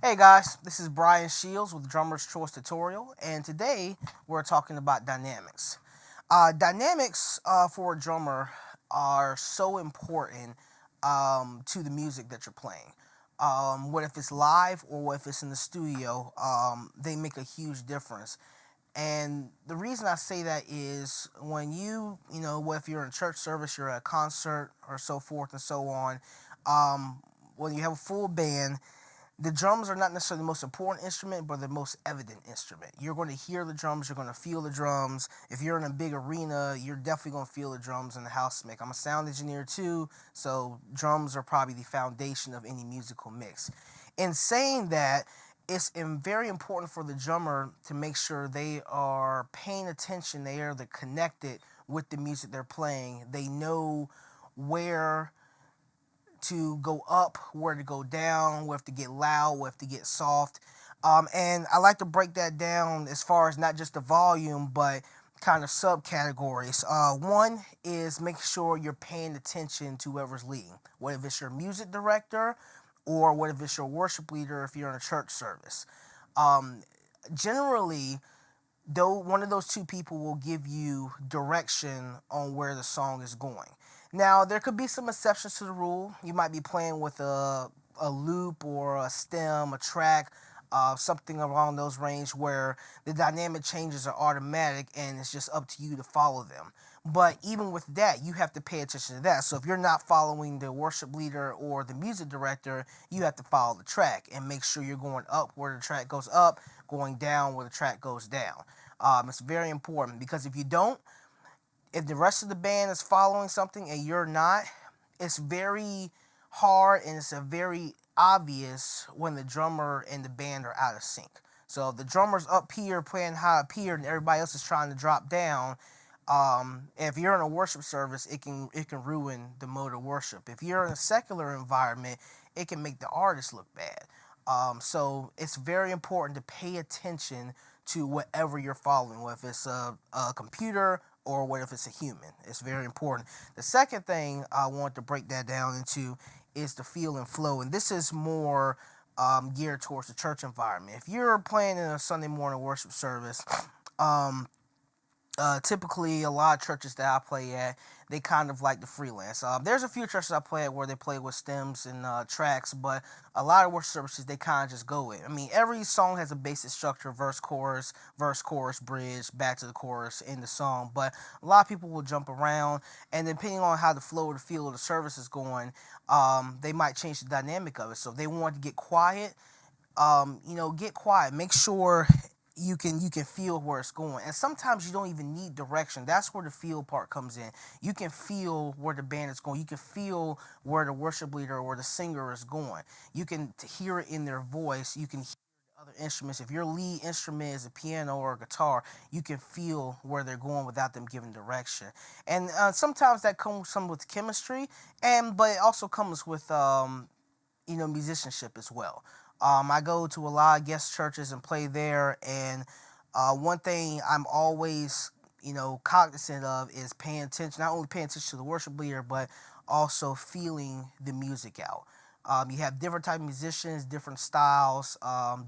Hey guys, this is Brian Shields with Drummer's Choice Tutorial, and today we're talking about dynamics. Dynamics for a drummer are so important to the music that you're playing. What if it's live or what if it's in the studio? They make a huge difference. And the reason I say that is when what if you're in a church service, you're at a concert or so forth and so on, when you have a full band, the drums are not necessarily the most important instrument, but the most evident instrument. You're going to hear the drums, you're going to feel the drums. If you're in a big arena, you're definitely going to feel the drums in the house mix. I'm a sound engineer too, so drums are probably the foundation of any musical mix. In saying that, it's very important for the drummer to make sure they are paying attention, they are connected with the music they're playing. They know where to go up, where to go down, where to get loud, where to get soft. And I like to break that down as far as not just the volume, but kind of subcategories. One is making sure you're paying attention to whoever's leading, what if it's your music director or what if it's your worship leader if you're in a church service. Um, Generally, though one of those two people will give you direction on where the song is going. Now, there could be some exceptions to the rule. You might be playing with a loop or a stem, a track, something along those range where the dynamic changes are automatic and it's just up to you to follow them. But even with that, you have to pay attention to that. So if you're not following the worship leader or the music director, you have to follow the track and make sure you're going up where the track goes up, going down where the track goes down. It's very important because if you don't, if the rest of the band is following something and you're not, it's very hard and it's a very obvious when the drummer and the band are out of sync. So if the drummer's up here playing high up here and everybody else is trying to drop down, if you're in a worship service, it can ruin the mode of worship. If you're in a secular environment, it can make the artist look bad. So it's very important to pay attention to whatever you're following, whether it's a computer or what if it's a human. It's very important. The second thing I want to break that down into is the feel and flow, and this is more geared towards the church environment. If you're playing in a Sunday morning worship service, um, typically a lot of churches that I play at, they kind of like the freelance. There's a few churches I play at where they play with stems and tracks, but a lot of worship services they kind of just go with. I mean, every song has a basic structure: verse, chorus, bridge, back to the chorus in the song. But a lot of people will jump around, and depending on how the flow or the feel of the service is going, they might change the dynamic of it. So if they want to get quiet, get quiet. Make sure you can feel where it's going, and sometimes you don't even need direction. That's where the feel part comes in. You can feel where the band is going. You can feel where the worship leader or the singer is going. You can hear it in their voice. You can hear the other instruments. If your lead instrument is a piano or a guitar, you can feel where they're going without them giving direction. And sometimes that comes some with chemistry, and but it also comes with musicianship as well. I go to a lot of guest churches and play there, and one thing I'm always, cognizant of is paying attention, not only paying attention to the worship leader, but also feeling the music out. You have different type of musicians, different styles,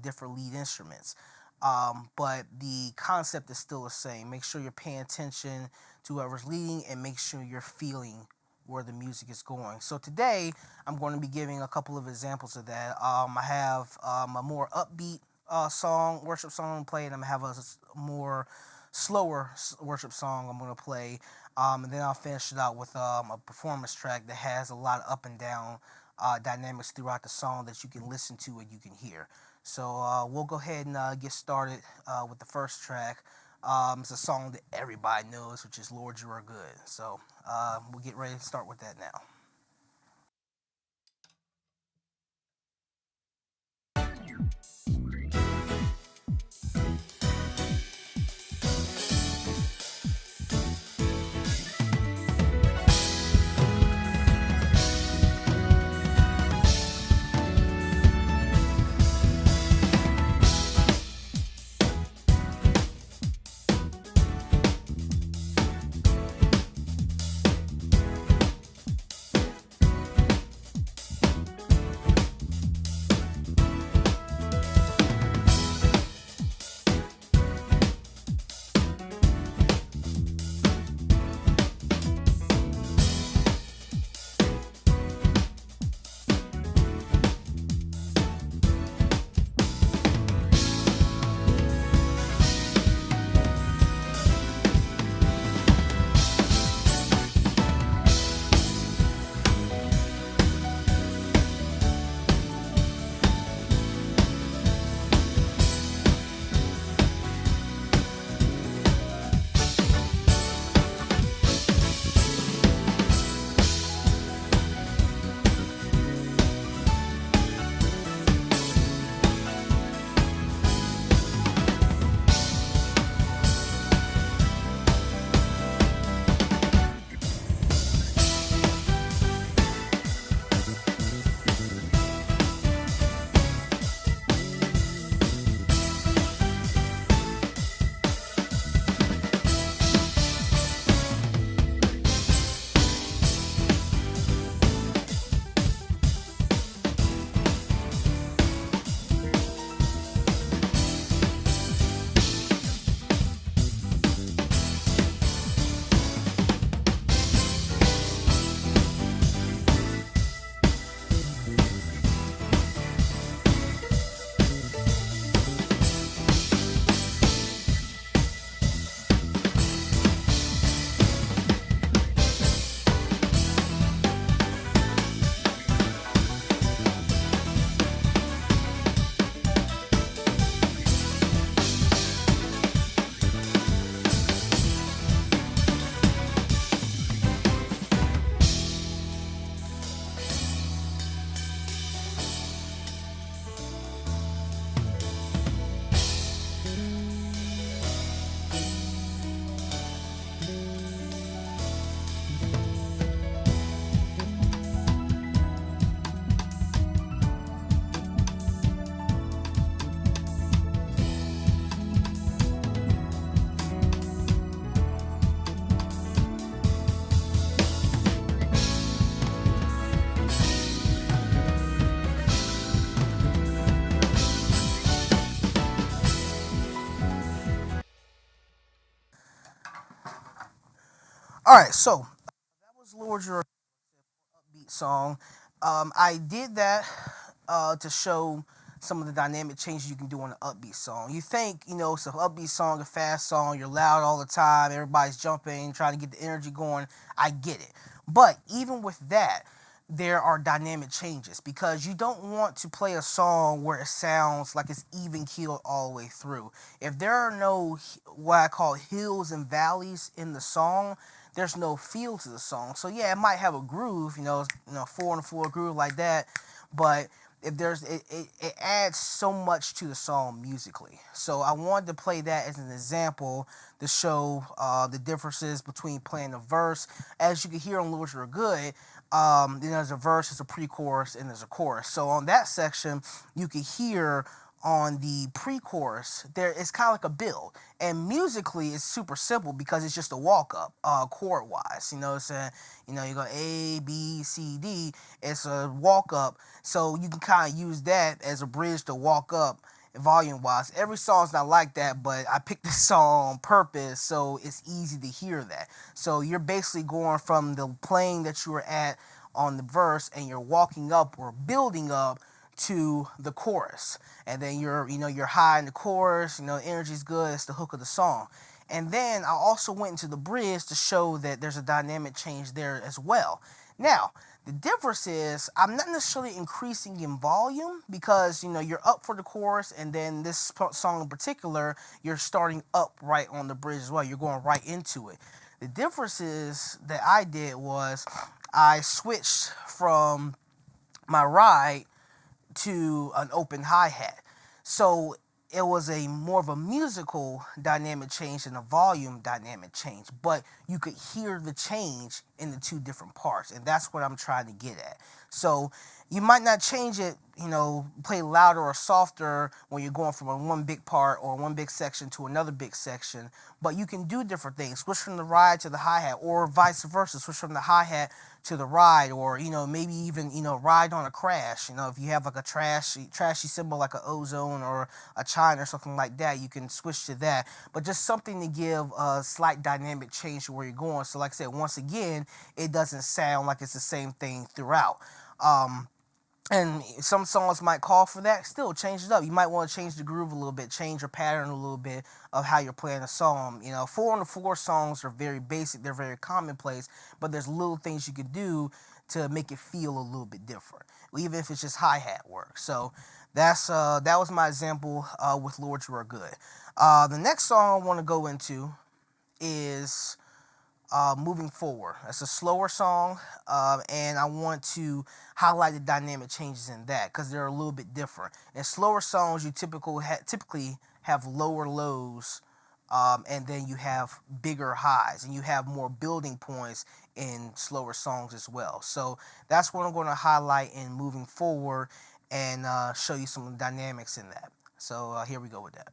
different lead instruments, but the concept is still the same. Make sure you're paying attention to whoever's leading, and make sure you're feeling where the music is going. So today I'm going to be giving a couple of examples of that. I have a more upbeat worship song playing. I'm gonna have a more slower worship song I'm gonna play, and then I'll finish it out with a performance track that has a lot of up and down dynamics throughout the song that you can listen to and you can hear. So we'll go ahead and get started with the first track. It's a song that everybody knows, which is "Lord, You Are Good." So we'll get ready to start with that now. All right, so that was Lord Your upbeat song. I did that to show some of the dynamic changes you can do on an upbeat song. You think, it's an upbeat song, a fast song, you're loud all the time, everybody's jumping, trying to get the energy going. I get it. But even with that, there are dynamic changes because you don't want to play a song where it sounds like it's even keeled all the way through. If there are no what I call hills and valleys in the song, there's no feel to the song. So yeah, it might have a groove, 4 on the floor groove like that, but if there's it adds so much to the song musically. So I wanted to play that as an example to show the differences between playing the verse. As you can hear on Lord You're Good, there's a verse, there's a pre-chorus, and there's a chorus. So on that section, you can hear on the pre-chorus there it's kind of like a build, and musically it's super simple because it's just a walk up chord wise, it's a you go A B C D, it's a walk up, so you can kind of use that as a bridge to walk up volume wise. Every song's not like that, but I picked this song on purpose so it's easy to hear that. So you're basically going from the plane that you were at on the verse and you're walking up or building up to the chorus, and then you're high in the chorus, energy's good, it's the hook of the song. And then I also went into the bridge to show that there's a dynamic change there as well. Now the difference is I'm not necessarily increasing in volume because you're up for the chorus, and then this song in particular you're starting up right on the bridge as well, you're going right into it. The difference is that I did was I switched from my ride to an open hi-hat. So it was a more of a musical dynamic change than a volume dynamic change, but you could hear the change in the two different parts, and that's what I'm trying to get at. So you might not change it, play louder or softer when you're going from one big part or one big section to another big section, but you can do different things. Switch from the ride to the hi-hat, or vice versa. Switch from the hi-hat to the ride, or maybe even ride on a crash. If you have like a trashy cymbal like an ozone or a chime or something like that, you can switch to that. But just something to give a slight dynamic change to where you're going. So like I said, once again, it doesn't sound like it's the same thing throughout. And some songs might call for that. Still, change it up. You might want to change the groove a little bit, change your pattern a little bit of how you're playing a song. 4 on the floor songs are very basic, they're very commonplace, but there's little things you could do to make it feel a little bit different, even if it's just hi-hat work. So that was my example with Lord You Are Good. The next song I want to go into is Moving Forward. It's a slower song, and I want to highlight the dynamic changes in that because they're a little bit different. In slower songs, you typically have lower lows, and then you have bigger highs, and you have more building points in slower songs as well. So that's what I'm going to highlight in Moving Forward and show you some dynamics in that. So here we go with that.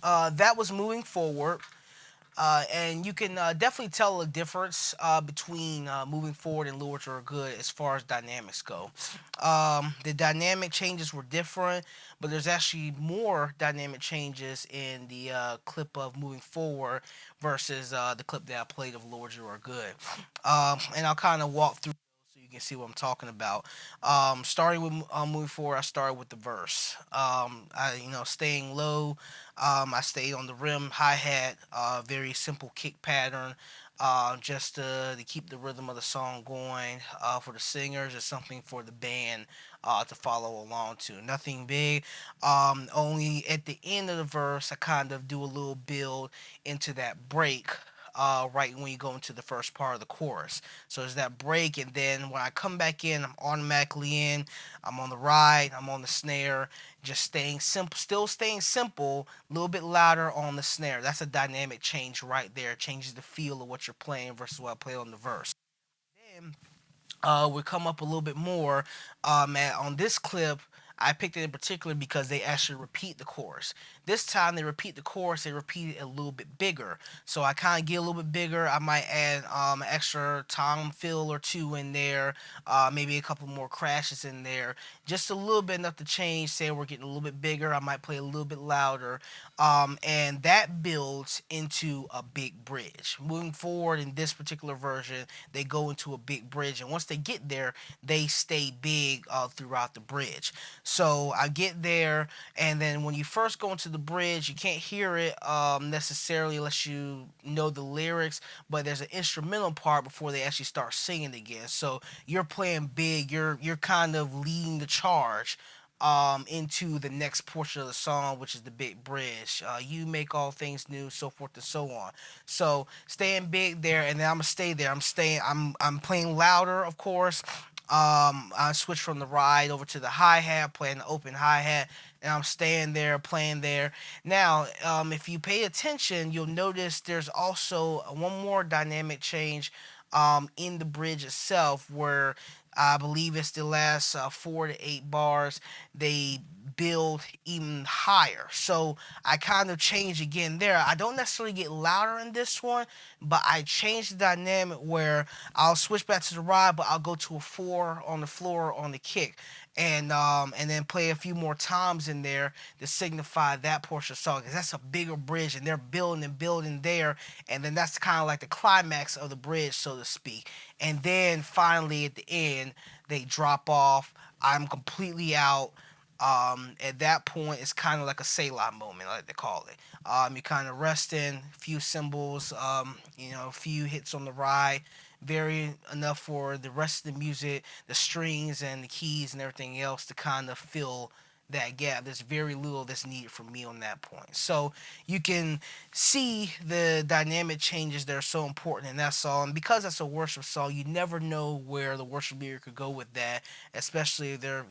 That was moving forward. And you can definitely tell a difference between moving forward and Lords Are Good as far as dynamics go. The dynamic changes were different, but there's actually more dynamic changes in the clip of moving forward versus the clip that I played of Lords Are Good. And I'll kind of walk through so you can see what I'm talking about. Starting with moving forward, I started with the verse. Staying low. I stayed on the rim hi hat. Very simple kick pattern. Just to keep the rhythm of the song going for the singers. It's something for the band to follow along to. Nothing big. Only at the end of the verse, I kind of do a little build into that break right when you go into the first part of the chorus. So there's that break, and then when I come back in, I'm automatically in. I'm on the ride, I'm on the snare, just staying simple, still staying simple, a little bit louder on the snare. That's a dynamic change right there. It changes the feel of what you're playing versus what I play on the verse. Then we come up a little bit more. On this clip, I picked it in particular because they actually repeat the chorus. This time they repeat the chorus, they repeat it a little bit bigger. So I kind of get a little bit bigger. I might add an extra tom fill or two in there, maybe a couple more crashes in there. Just a little bit enough to change. Say we're getting a little bit bigger, I might play a little bit louder. And that builds into a big bridge. Moving forward in this particular version, they go into a big bridge. And once they get there, they stay big throughout the bridge. So I get there, and then when you first go into the bridge, you can't hear it necessarily unless you know the lyrics, but there's an instrumental part before they actually start singing again. So you're playing big, you're kind of leading the charge into the next portion of the song, which is the big bridge. You make all things new, so forth and so on. So staying big there, and then I'm gonna stay there. I'm playing louder, of course. I switch from the ride over to the hi hat, playing the open hi hat, and I'm staying there, playing there. Now, if you pay attention, you'll notice there's also one more dynamic change in the bridge itself, where I believe it's the last 4 to 8 bars. They build even higher. So I kind of change again there. I don't necessarily get louder in this one, but I change the dynamic where I'll switch back to the ride, but I'll go to a 4 on the floor on the kick. And then play a few more times in there to signify that portion of the song, because that's a bigger bridge, and they're building and building there, and then that's kind of like the climax of the bridge, so to speak. And then finally at the end, they drop off. I'm completely out. At that point, it's kind of like a Selah moment, like they call it. You kind of resting, a few cymbals, a few hits on the ride, very enough for the rest of the music, the strings and the keys and everything else to kind of fill that gap. There's very little that's needed from me on that point. So you can see the dynamic changes that are so important in that song. And because that's a worship song, you never know where the worship leader could go with that, especially if they're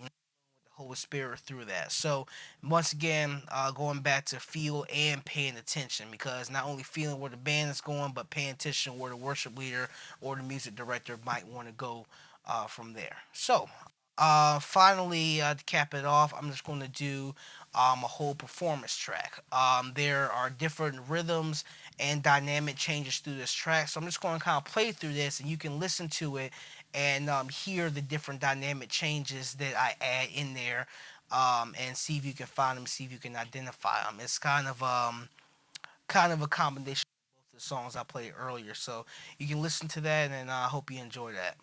Holy Spirit through that. So once again, going back to feel and paying attention, because not only feeling where the band is going, but paying attention where the worship leader or the music director might want to go from there. So finally, to cap it off, I'm just going to do a whole performance track. There are different rhythms and dynamic changes through this track, so I'm just going to kind of play through this, and you can listen to it and hear the different dynamic changes that I add in there, and see if you can find them, see if you can identify them. It's kind of a combination of both the songs I played earlier, so you can listen to that, and I hope you enjoy that.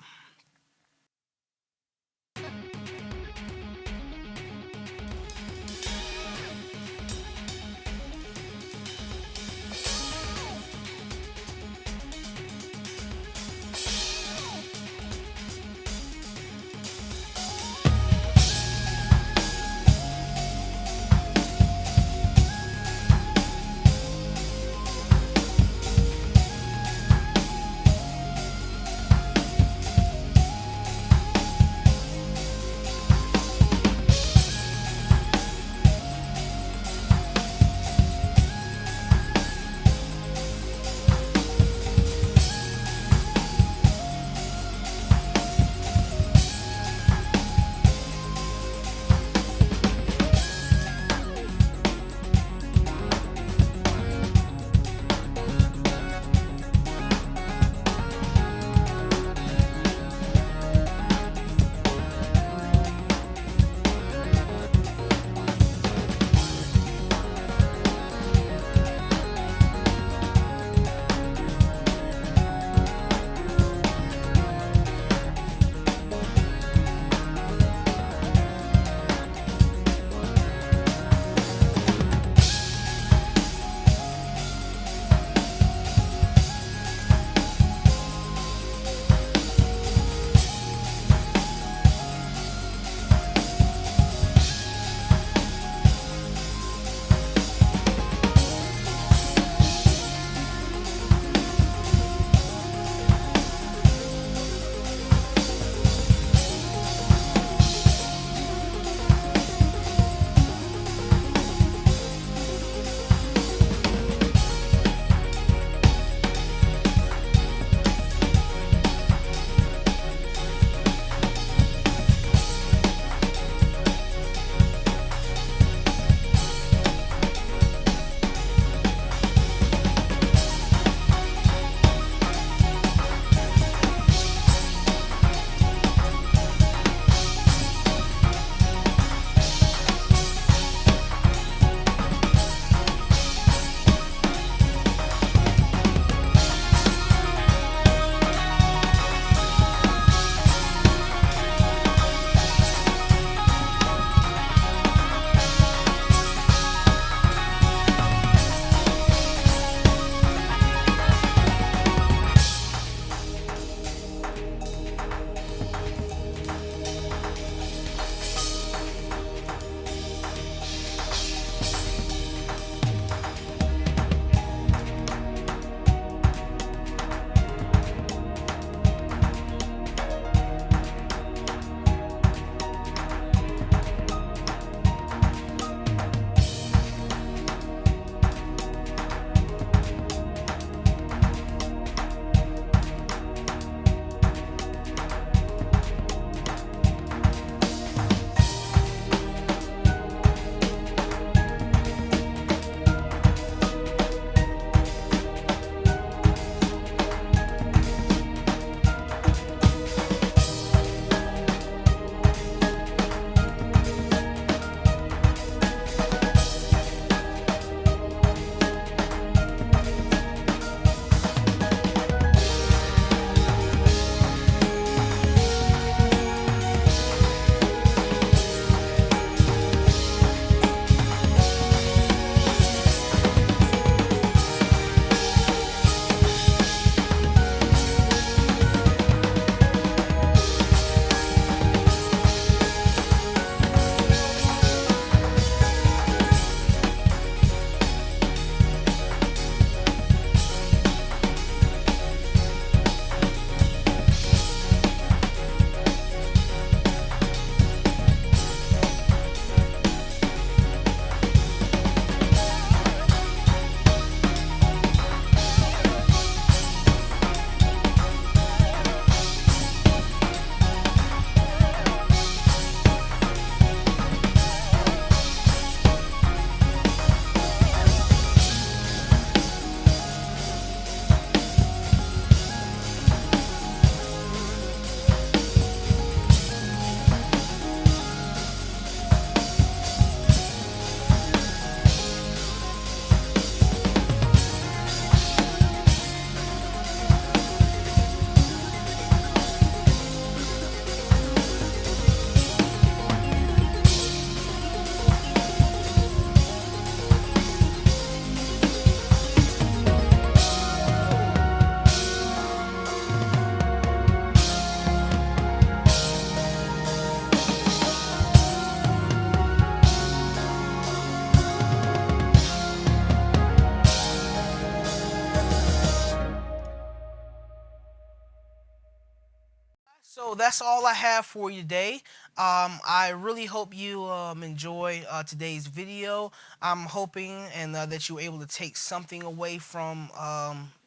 So that's all I have for you today. I really hope you enjoy today's video. I'm hoping and that you were able to take something away from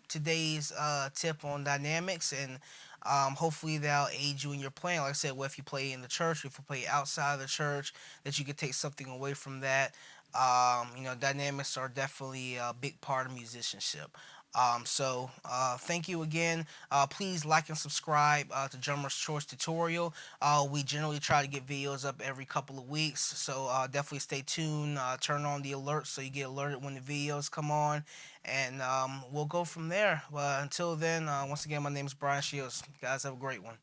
today's tip on dynamics, and hopefully that'll aid you in your playing. Like I said, well, if you play in the church, if you play outside of the church, that you could take something away from that. Dynamics are definitely a big part of musicianship. Thank you again. Please like and subscribe to Drummer's Choice Tutorial. We generally try to get videos up every couple of weeks, so definitely stay tuned. Turn on the alerts so you get alerted when the videos come on, and we'll go from there. Until then, once again, my name is Brian Shields. You guys have a great one.